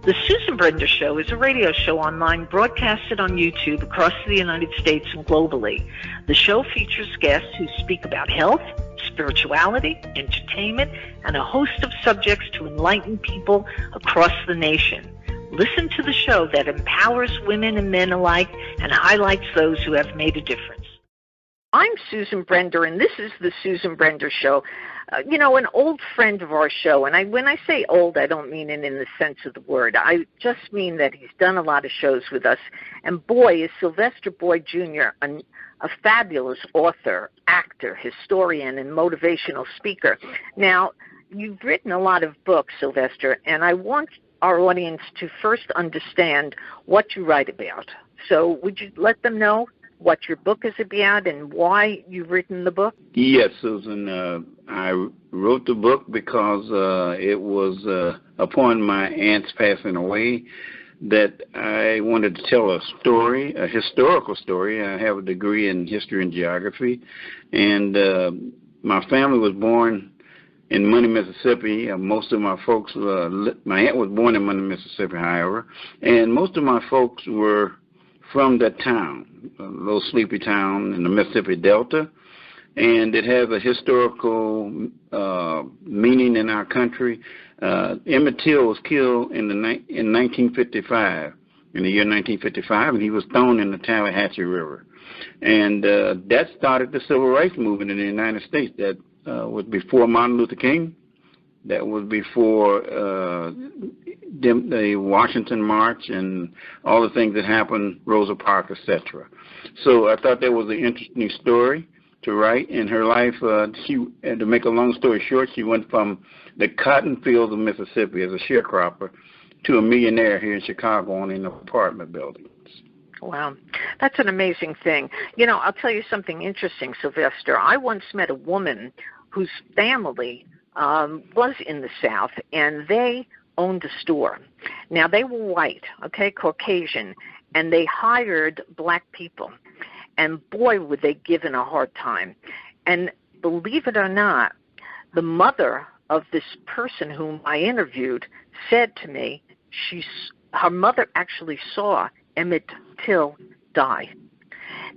The Susan Brender Show is a radio show online broadcasted on YouTube across the United States and globally. The show features guests who speak about health, spirituality, entertainment, and a host of subjects to enlighten people across the nation. Listen to the show that empowers women and men alike and highlights those who have made a difference. I'm Susan Brender, and this is the Susan Brender Show. An old friend of our show, and when I say old, I don't mean it in the sense of the word. I just mean that he's done a lot of shows with us. And boy, is Sylvester Boyd Jr. a fabulous author, actor, historian, and motivational speaker. Now, you've written a lot of books, Sylvester, and I want our audience to first understand what you write about. So would you let them know what your book is about and why you've written the book? Yes, Susan. I wrote the book because it was upon my aunt's passing away that I wanted to tell a story, a historical story. I have a degree in history and geography, and my family was born in Money, Mississippi. Most of my folks, my aunt was born in Money, Mississippi, however, and most of my folks were from that town, a little sleepy town in the Mississippi Delta, and it has a historical meaning in our country. Emmett Till was killed in 1955, in the year 1955, and he was thrown in the Tallahatchie River. And that started the Civil Rights Movement in the United States. That was before Martin Luther King. That was before the Washington March and all the things that happened, Rosa Parks, etc. So I thought that was an interesting story to write. In her life, to make a long story short, she went from the cotton fields of Mississippi as a sharecropper to a millionaire here in Chicago owning apartment buildings. Wow, that's an amazing thing. I'll tell you something interesting, Sylvester. I once met a woman whose family was in the South, and they owned a store. Now, they were white, Caucasian, and they hired black people. And boy, were they given a hard time. And believe it or not, the mother of this person whom I interviewed said to me, her mother actually saw Emmett Till die.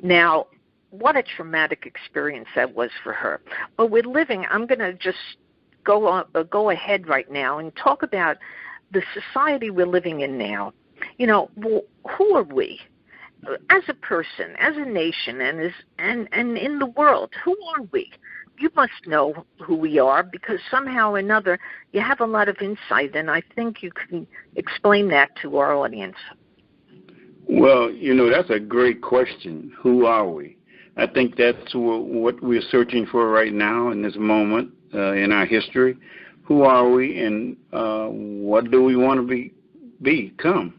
Now, what a traumatic experience that was for her. But we're living, I'm going to just go ahead right now and talk about the society we're living in now. Who are we as a person, as a nation, and in the world? Who are we? You must know who we are because somehow or another you have a lot of insight, and I think you can explain that to our audience. Well, that's a great question. Who are we? I think that's what we're searching for right now in this moment in our history. Who are we, and what do we want to become?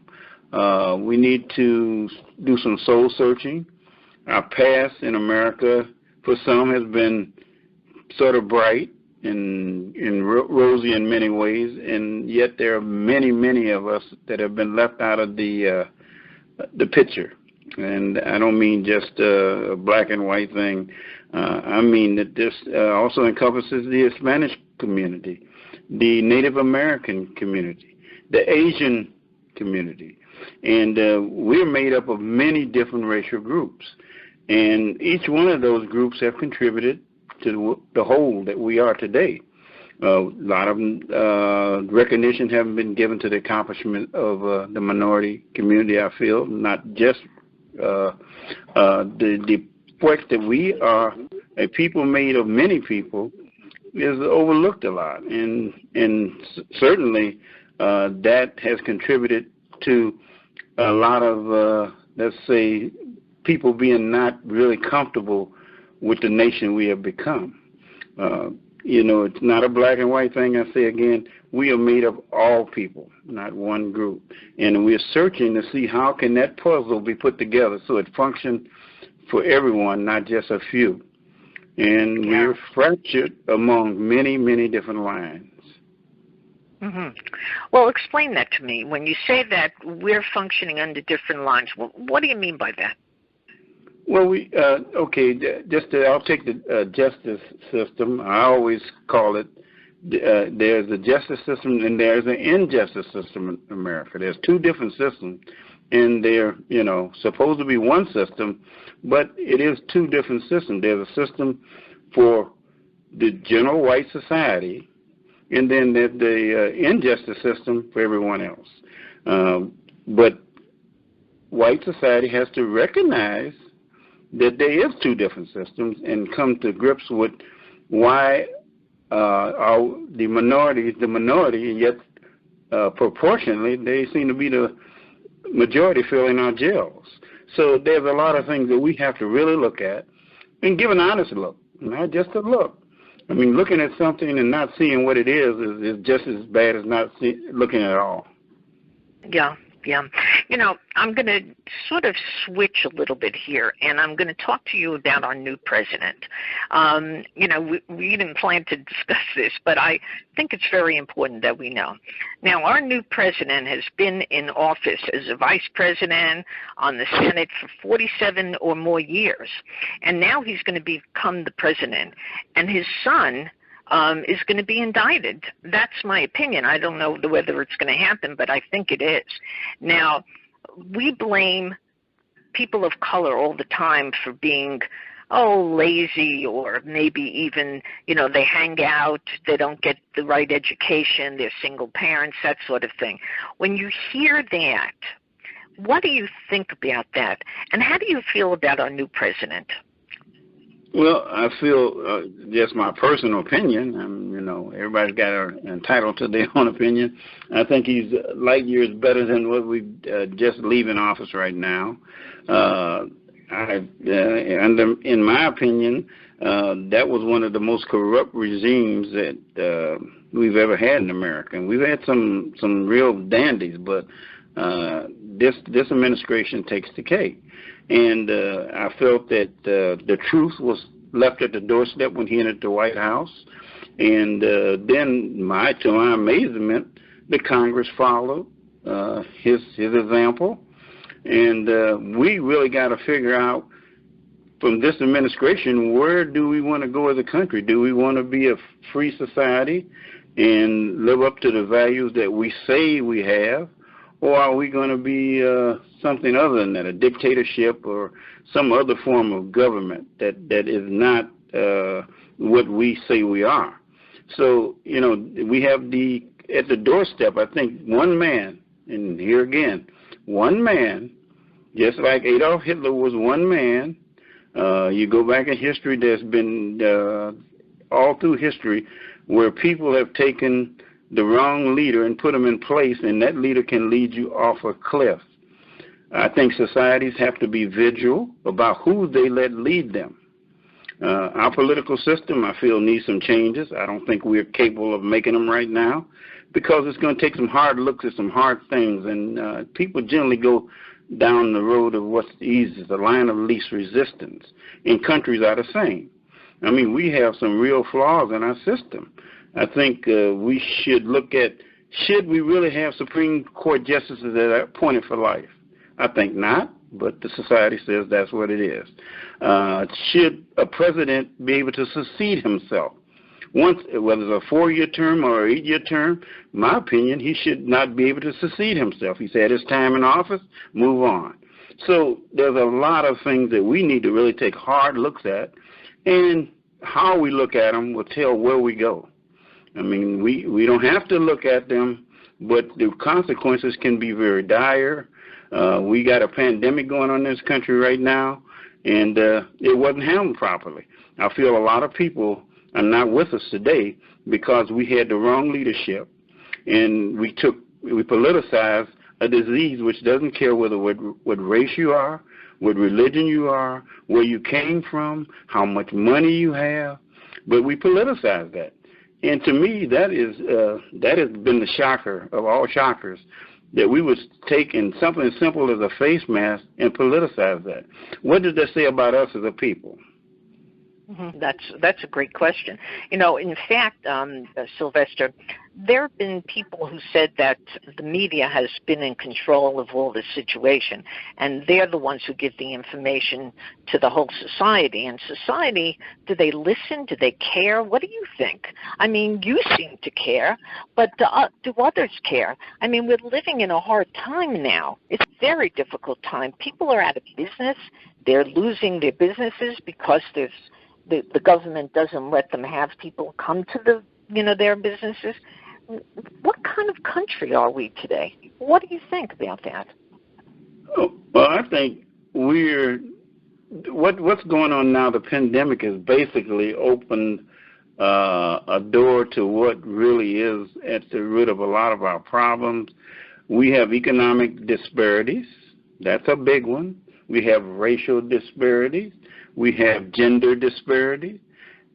We need to do some soul searching. Our past in America, for some, has been sort of bright and rosy in many ways, and yet there are many, many of us that have been left out of the picture. And I don't mean just a black and white thing. I mean that this also encompasses the Spanish community, the Native American community, the Asian community. And we're made up of many different racial groups. And each one of those groups have contributed to the whole that we are today. A lot of recognition haven't been given to the accomplishment of the minority community, I feel, not just the fact that we are a people made of many people is overlooked a lot. And certainly that has contributed to a lot of, let's say, people being not really comfortable with the nation we have become. It's not a black and white thing. I say again, we are made of all people, not one group. And we're searching to see how can that puzzle be put together so it functions for everyone, not just a few. And we're fractured among many, many different lines. Mm-hmm. Well, explain that to me. When you say that we're functioning under different lines, what do you mean by that? Well, I'll take the justice system. I always call it there's a justice system and there's an injustice system in America. There's two different systems, and they're, supposed to be one system, but it is two different systems. There's a system for the general white society, and then there's the injustice system for everyone else. But white society has to recognize that there is two different systems and come to grips with why the minority is the minority, and yet proportionally they seem to be the majority filling our jails. So there's a lot of things that we have to really look at and give an honest look, not just a look. I mean, looking at something and not seeing what it is just as bad as not looking at all. Yeah. I'm going to sort of switch a little bit here, and I'm going to talk to you about our new president. We didn't plan to discuss this, but I think it's very important that we know. Now, our new president has been in office as a vice president on the Senate for 47 or more years, and now he's going to become the president, and his son is going to be indicted. That's my opinion. I don't know whether it's going to happen, but I think it is. Now, we blame people of color all the time for being, lazy, or maybe even, they hang out, they don't get the right education, they're single parents, that sort of thing. When you hear that, what do you think about that? And how do you feel about our new president? Well, I feel just my personal opinion. Everybody's entitled to their own opinion. I think he's light years better than what we just leave in office right now. In my opinion, that was one of the most corrupt regimes that we've ever had in America. And we've had some real dandies, but this administration takes the cake. And I felt that the truth was left at the doorstep when he entered the White House. And then, to my amazement, the Congress followed his example. And we really got to figure out from this administration, where do we want to go as a country? Do we want to be a free society and live up to the values that we say we have? Or are we going to be something other than that, a dictatorship or some other form of government that is not what we say we are? So, we have at the doorstep, I think, one man, and here again, one man, just like Adolf Hitler was one man. You go back in history, there's been all through history where people have taken the wrong leader and put them in place, and that leader can lead you off a cliff. I think societies have to be vigilant about who they let lead them. Our political system, I feel, needs some changes. I don't think we're capable of making them right now because it's going to take some hard looks at some hard things, and people generally go down the road of what's the easiest, the line of least resistance, and countries are the same. I mean, we have some real flaws in our system. I think we should look at, should we really have Supreme Court justices that are appointed for life? I think not, but the society says that's what it is. Should a president be able to succeed himself? Once, whether it's a 4-year term or an 8-year term, my opinion, he should not be able to succeed himself. He's had his time in office, move on. So there's a lot of things that we need to really take hard looks at, and how we look at them will tell where we go. I mean, we don't have to look at them, but the consequences can be very dire. We got a pandemic going on in this country right now, and it wasn't handled properly. I feel a lot of people are not with us today because we had the wrong leadership, and we politicized a disease which doesn't care whether what race you are, what religion you are, where you came from, how much money you have, but we politicized that. And to me, that has been the shocker of all shockers, that we would take in something as simple as a face mask and politicize that. What does that say about us as a people? Mm-hmm. That's a great question. In fact, Sylvester, there have been people who said that the media has been in control of all this situation, and they're the ones who give the information to the whole society. And society, do they listen? Do they care? What do you think? I mean, you seem to care, but do others care? I mean, we're living in a hard time now. It's a very difficult time. People are out of business. They're losing their businesses because the government doesn't let them have people come to their businesses. What kind of country are we today? What do you think about that? Oh, well, I think what's going on now, the pandemic has basically opened a door to what really is at the root of a lot of our problems. We have economic disparities. That's a big one. We have racial disparities. We have gender disparities.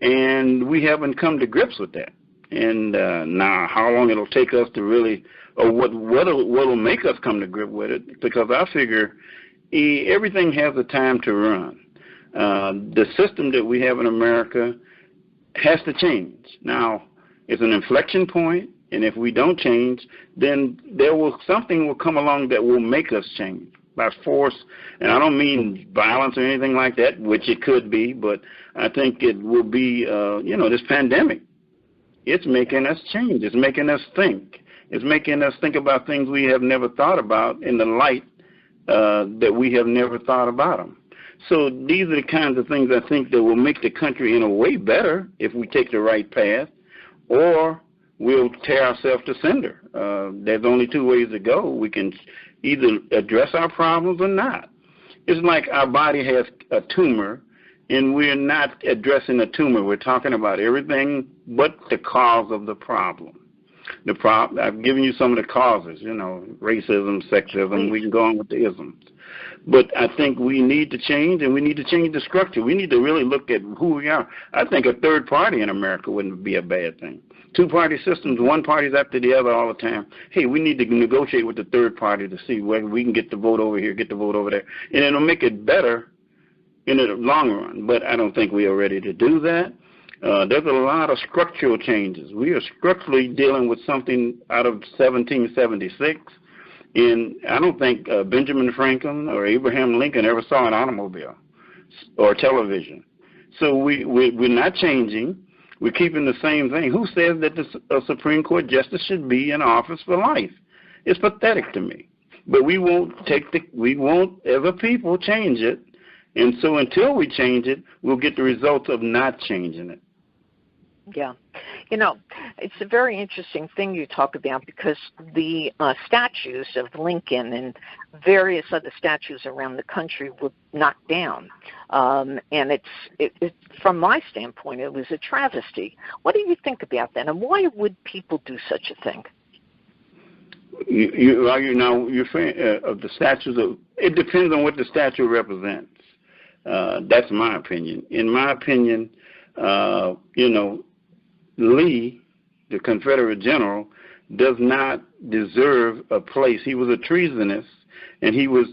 And we haven't come to grips with that. And now how long it'll take us to really, or what'll make us come to grip with it, because I figure everything has a time to run. The system that we have in America has to change. Now, it's an inflection point, and if we don't change, then something will come along that will make us change by force. And I don't mean violence or anything like that, which it could be, but I think it will be, this pandemic. It's making us change. It's making us think. It's making us think about things we have never thought about in the light that we have never thought about them. So these are the kinds of things I think that will make the country in a way better if we take the right path, or we'll tear ourselves to cinder. There's only two ways to go. We can either address our problems or not. It's like our body has a tumor, and we're not addressing the tumor. We're talking about everything but the cause of the problem. I've given you some of the causes, racism, sexism. We can go on with the isms. But I think we need to change, and we need to change the structure. We need to really look at who we are. I think a third party in America wouldn't be a bad thing. Two-party systems, one party's after the other all the time. Hey, we need to negotiate with the third party to see whether we can get the vote over here, get the vote over there. And it'll make it better in the long run, but I don't think we are ready to do that. There's a lot of structural changes. We are structurally dealing with something out of 1776, and I don't think Benjamin Franklin or Abraham Lincoln ever saw an automobile or television. So we're not changing. We're keeping the same thing. Who says that the Supreme Court justice should be in office for life? It's pathetic to me. But we won't as a people change it. And so until we change it, we'll get the results of not changing it. Yeah. It's a very interesting thing you talk about, because the statues of Lincoln and various other statues around the country were knocked down. And it, from my standpoint, it was a travesty. What do you think about that? And why would people do such a thing? You're saying of the statues. It depends on what the statue represents. That's my opinion. In my opinion, Lee, the Confederate general, does not deserve a place. He was a treasonist, and he was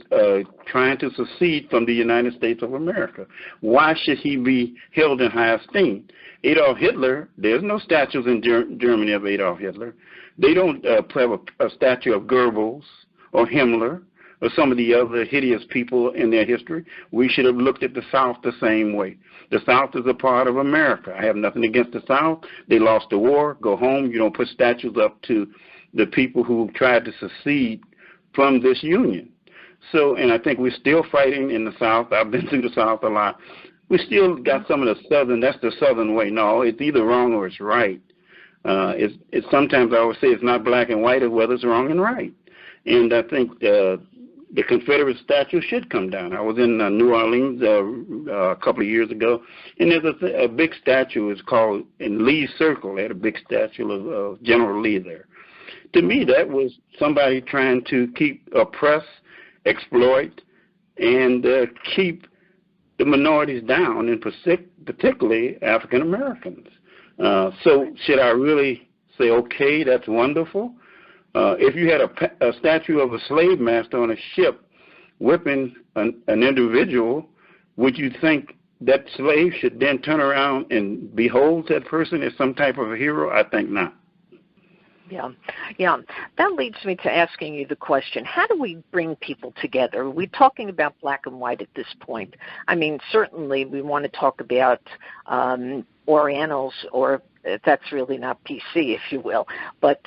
trying to secede from the United States of America. Why should he be held in high esteem? Adolf Hitler, there's no statues in Germany of Adolf Hitler. They don't have a statue of Goebbels or Himmler or some of the other hideous people in their history. We should have looked at the South the same way. The South is a part of America. I have nothing against the South. They lost the war. Go home. You don't put statues up to the people who tried to secede from this union. So, and I think we're still fighting in the South. I've been through the South a lot. We still got some of the Southern, that's the Southern way. No, it's either wrong or it's right. It's sometimes I always say it's not black and white, it's whether it's wrong and right. And I think the Confederate statue should come down. I was in New Orleans a couple of years ago, and there's a big statue. It's called in Lee's Circle. They had a big statue of General Lee there. To me, that was somebody trying to oppress, exploit, and keep the minorities down, and particularly African Americans. So should I really say, okay, that's wonderful? If you had a statue of a slave master on a ship whipping an individual, would you think that slave should then turn around and behold that person as some type of a hero? I think not. Yeah, yeah. That leads me to asking you the question, how do we bring people together? We're talking about black and white at this point. I mean, certainly we want to talk about Orientals, or that's really not PC, if you will, but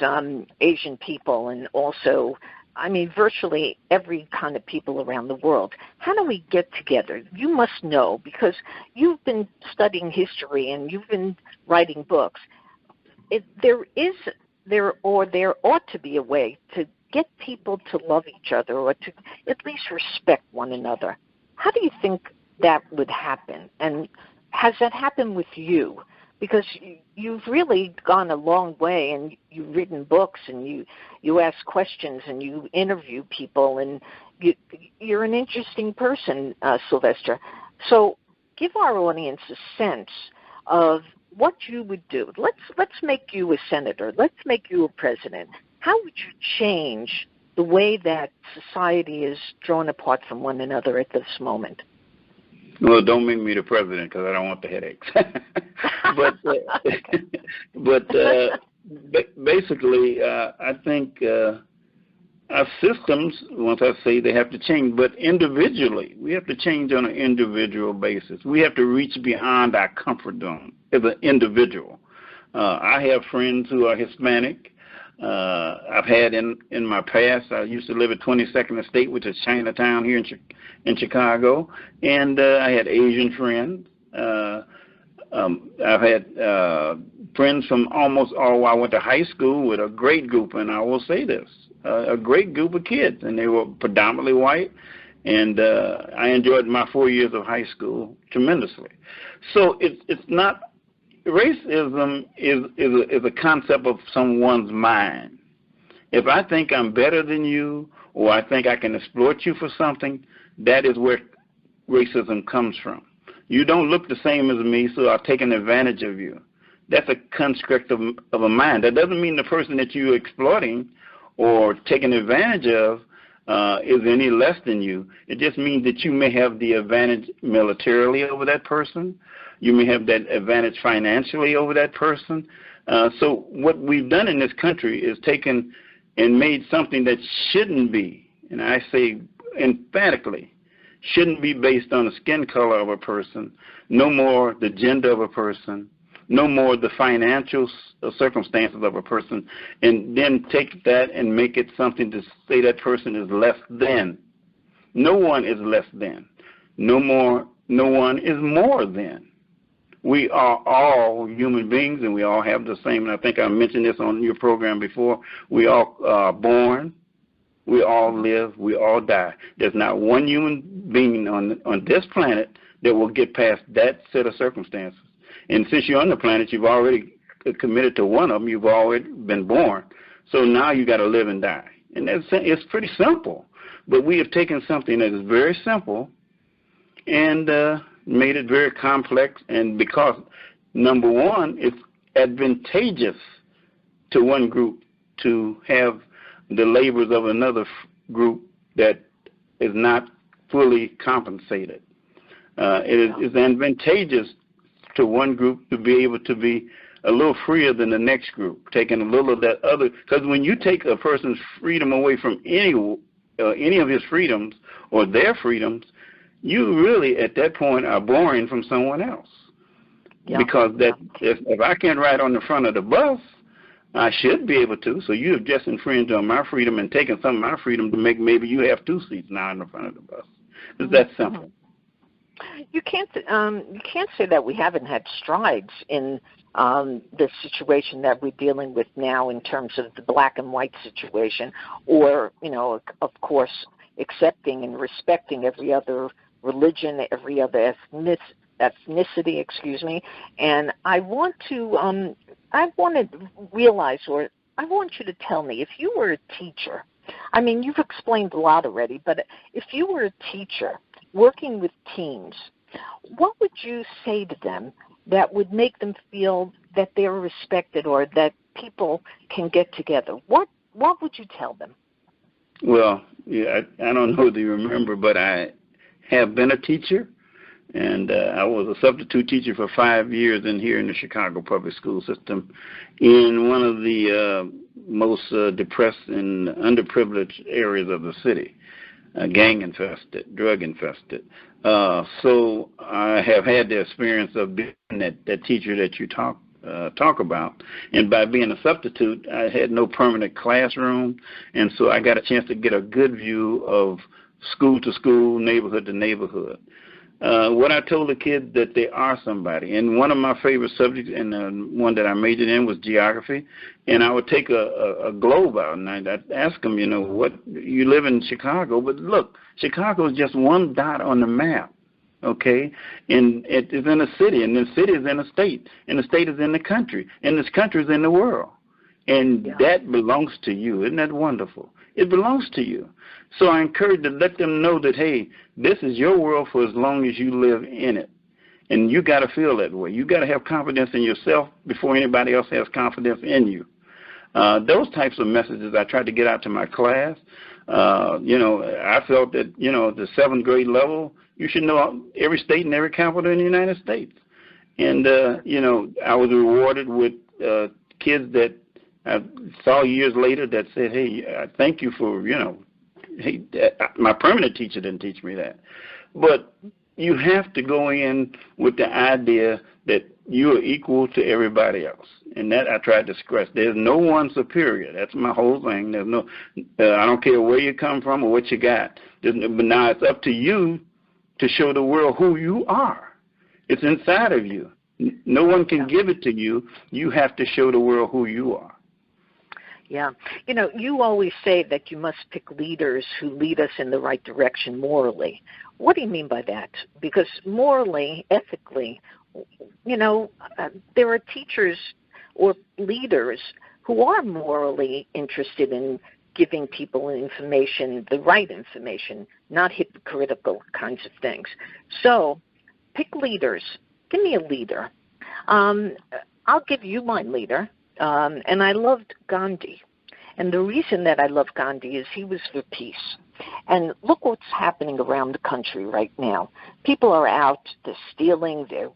Asian people, and also, I mean, virtually every kind of people around the world. How do we get together? You must know, because you've been studying history and you've been writing books. There ought to be a way to get people to love each other, or to at least respect one another. How do you think that would happen? And has that happened with you? Because you've really gone a long way, and you've written books, and you ask questions, and you interview people, and you're an interesting person, Sylvester. So give our audience a sense of what you would do. Let's make you a senator. Let's make you a president. How would you change the way that society is drawn apart from one another at this moment? Well, don't make me the president, because I don't want the headaches. Basically, I think our systems, once I say they have to change, but individually, we have to change on an individual basis. We have to reach beyond our comfort zone as an individual. I have friends who are Hispanic. I've had in my past, I used to live at 22nd Estate, which is Chinatown here in Chicago, and I had Asian friends. I've had friends from almost all. I went to high school with a great group, and I will say this, a great group of kids, and they were predominantly white, and I enjoyed my 4 years of high school tremendously. So it's not, racism is a concept of someone's mind. If I think I'm better than you, or I think I can exploit you for something, that is where racism comes from. You don't look the same as me, so I'll take an advantage of you. That's a construct of a mind. That doesn't mean the person that you're exploiting or taking advantage of is any less than you. It just means that you may have the advantage militarily over that person. You may have that advantage financially over that person. So what we've done in this country is taken and made something that shouldn't be, and I say emphatically, shouldn't be based on the skin color of a person, no more the gender of a person, no more the financial circumstances of a person, and then take that and make it something to say that person is less than. No one is less than. No one is more than. We are all human beings, and we all have the same, and I think I mentioned this on your program before, we all are born, we all live, we all die. There's not one human being on this planet that will get past that set of circumstances. And since you're on the planet, you've already committed to one of them. You've already been born. So now you got to live and die. And it's pretty simple. But we have taken something that is very simple and made it very complex. And because, number one, it's advantageous to one group to have the labors of another group that is not fully compensated. It is advantageous to one group to be able to be a little freer than the next group, taking a little of that other. Because when you take a person's freedom away from any of his freedoms or their freedoms, you really at that point are borrowing from someone else. Yeah. Because if I can't ride on the front of the bus, I should be able to. So you have just infringed on my freedom and taken some of my freedom to make maybe you have 2 seats now in the front of the bus. It's that simple. You can't say that we haven't had strides in the situation that we're dealing with now in terms of the black and white situation, or, of course, accepting and respecting every other religion, every other ethnicity, and I want to realize, or I want you to tell me, if you were a teacher, I mean, you've explained a lot already, but if you were a teacher working with teens, what would you say to them that would make them feel that they're respected or that people can get together? What would you tell them? Well, yeah, I don't know if you remember, but I have been a teacher, And I was a substitute teacher for 5 years here in the Chicago public school system in one of the most depressed and underprivileged areas of the city, gang-infested, drug-infested. So I have had the experience of being that teacher that you talk about. And by being a substitute, I had no permanent classroom, and so I got a chance to get a good view of school to school, neighborhood to neighborhood. What I told the kids that they are somebody. And one of my favorite subjects, and one that I majored in, was geography. And I would take a globe out, and I'd ask them, what you live in Chicago, but look, Chicago is just one dot on the map, okay? And it is in a city, and the city is in a state, and the state is in the country, and this country is in the world. And that belongs to you. Isn't that wonderful? It belongs to you. So I encourage to let them know that, hey, this is your world for as long as you live in it. And you got to feel that way. You got to have confidence in yourself before anybody else has confidence in you. Those types of messages I tried to get out to my class. I felt that, at the 7th grade level, you should know every state and every capital in the United States. And, I was rewarded with kids that I saw years later that said, hey, thank you for, hey, my permanent teacher didn't teach me that. But you have to go in with the idea that you are equal to everybody else. And that I tried to stress. There's no one superior. That's my whole thing. There's no, I don't care where you come from or what you got. But now it's up to you to show the world who you are. It's inside of you. No one can give it to you. You have to show the world who you are. Yeah. You always say that you must pick leaders who lead us in the right direction morally. What do you mean by that? Because morally, ethically, there are teachers or leaders who are morally interested in giving people information, the right information, not hypocritical kinds of things. So pick leaders. Give me a leader. I'll give you my leader. And I loved Gandhi. And the reason that I love Gandhi is he was for peace. And look what's happening around the country right now. People are out, they're stealing, they're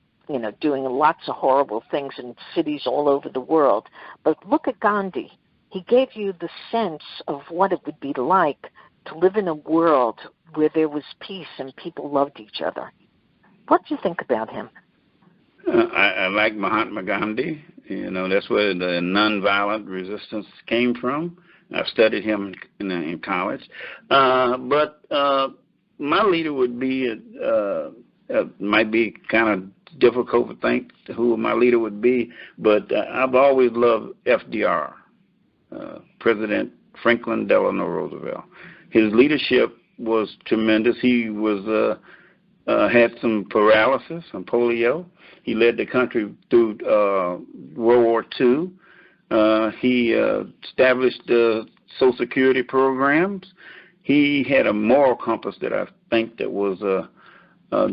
doing lots of horrible things in cities all over the world. But look at Gandhi. He gave you the sense of what it would be like to live in a world where there was peace and people loved each other. What do you think about him? I like Mahatma Gandhi. That's where the nonviolent resistance came from. I've studied him in college. But my leader would be, might be kind of difficult to think who my leader would be, but I've always loved FDR, President Franklin Delano Roosevelt. His leadership was tremendous. He was had some paralysis, some polio. He led the country through World War II. He established Social Security programs. He had a moral compass that I think that was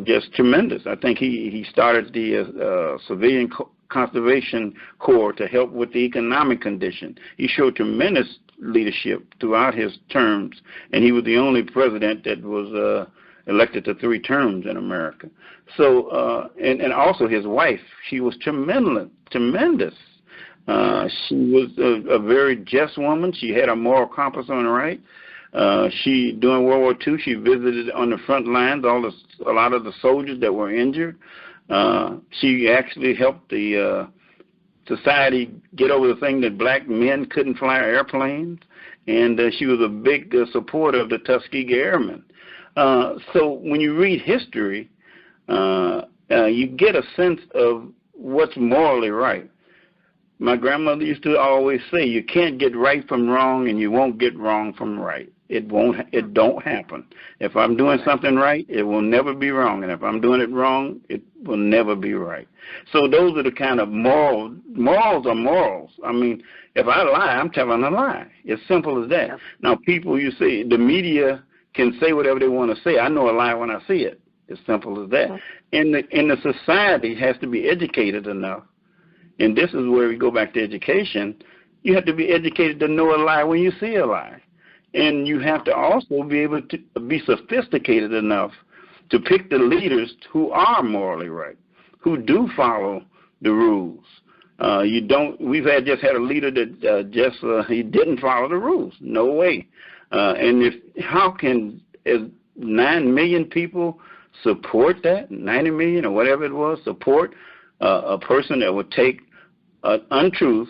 just tremendous. I think he started the Civilian Conservation Corps to help with the economic condition. He showed tremendous leadership throughout his terms, and he was the only president that was elected to 3 terms in America. So, and also his wife, she was tremendous. She was a very just woman. She had a moral compass on the right. During World War II, she visited on the front lines a lot of the soldiers that were injured. She actually helped the society get over the thing that black men couldn't fly airplanes, and she was a big supporter of the Tuskegee Airmen. So when you read history, you get a sense of what's morally right. My grandmother used to always say, you can't get right from wrong, and you won't get wrong from right. It don't happen. If I'm doing something right, it will never be wrong. And if I'm doing it wrong, it will never be right. So those are the kind of morals. Morals are morals. I mean, if I lie, I'm telling a lie. It's simple as that. Yeah. Now, people, you see, the media can say whatever they want to say. I know a lie when I see it. It's simple as that. And the society has to be educated enough. And this is where we go back to education. You have to be educated to know a lie when you see a lie. And you have to also be able to be sophisticated enough to pick the leaders who are morally right, who do follow the rules. We've just had a leader that he didn't follow the rules. No way. And how can 9 million people support that, 90 million or whatever it was, support a person that would take untruth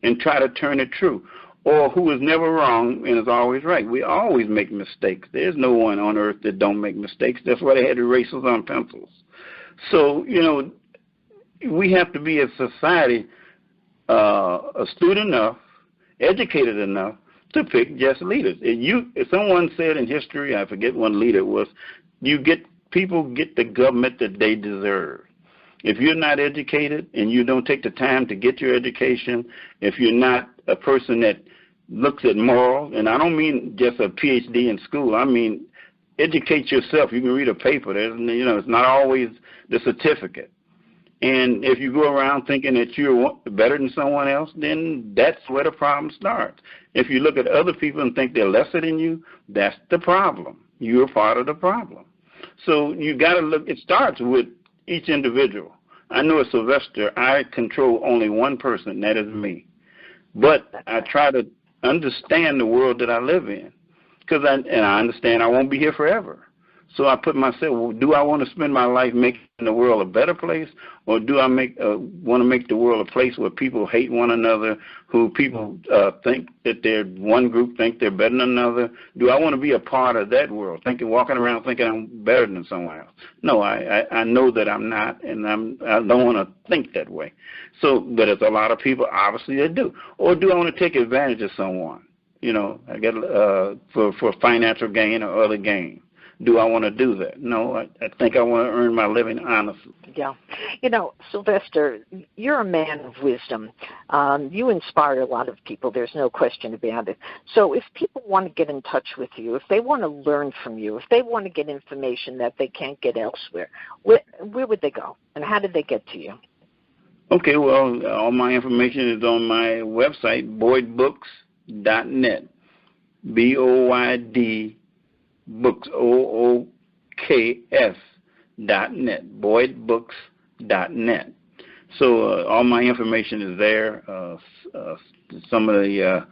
and try to turn it true, or who is never wrong and is always right? We always make mistakes. There's no one on earth that don't make mistakes. That's why they had erasers on pencils. So, we have to be, as a society, astute enough, educated enough to pick just leaders. If someone said in history, I forget one leader it was, people get the government that they deserve. If you're not educated and you don't take the time to get your education, if you're not a person that looks at moral, and I don't mean just a PhD in school, I mean educate yourself. You can read a paper. It's not always the certificate. And if you go around thinking that you're better than someone else, then that's where the problem starts. If you look at other people and think they're lesser than you, that's the problem. You're part of the problem. So you got to look. It starts with each individual. I know as Sylvester, I control only one person, and that is me. But I try to understand the world that I live in, I understand I won't be here forever. So I put myself, well, do I want to spend my life making the world a better place, or do I want to make the world a place where people hate one another, who people think that one group think they're better than another? Do I want to be a part of that world, walking around thinking I'm better than someone else? No, I know that I'm not, and I don't want to think that way. So, but there's a lot of people, obviously, that do. Or do I want to take advantage of someone? I get for financial gain or other gain. Do I want to do that? No, I think I want to earn my living honestly. Yeah. Sylvester, you're a man of wisdom. You inspire a lot of people. There's no question about it. So if people want to get in touch with you, if they want to learn from you, if they want to get information that they can't get elsewhere, where would they go, and how did they get to you? Okay, well, all my information is on my website, boydbooks.net, BOYD Books, OOKS.net, boydbooks.net. So all my information is there. Some of the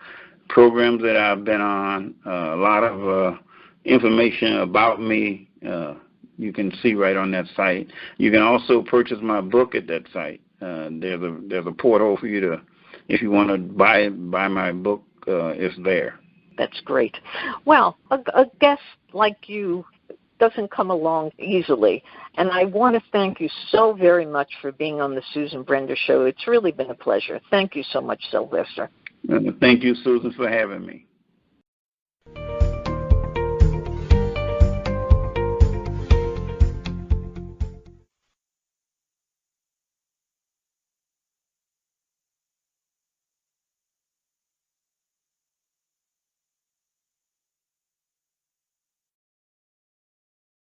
programs that I've been on, a lot of information about me, you can see right on that site. You can also purchase my book at that site. There's a portal for you to, if you want to buy my book, it's there. That's great. Well, a guest like you doesn't come along easily, and I want to thank you so very much for being on the Susan Brender Show. It's really been a pleasure. Thank you so much, Sylvester. Thank you, Susan, for having me.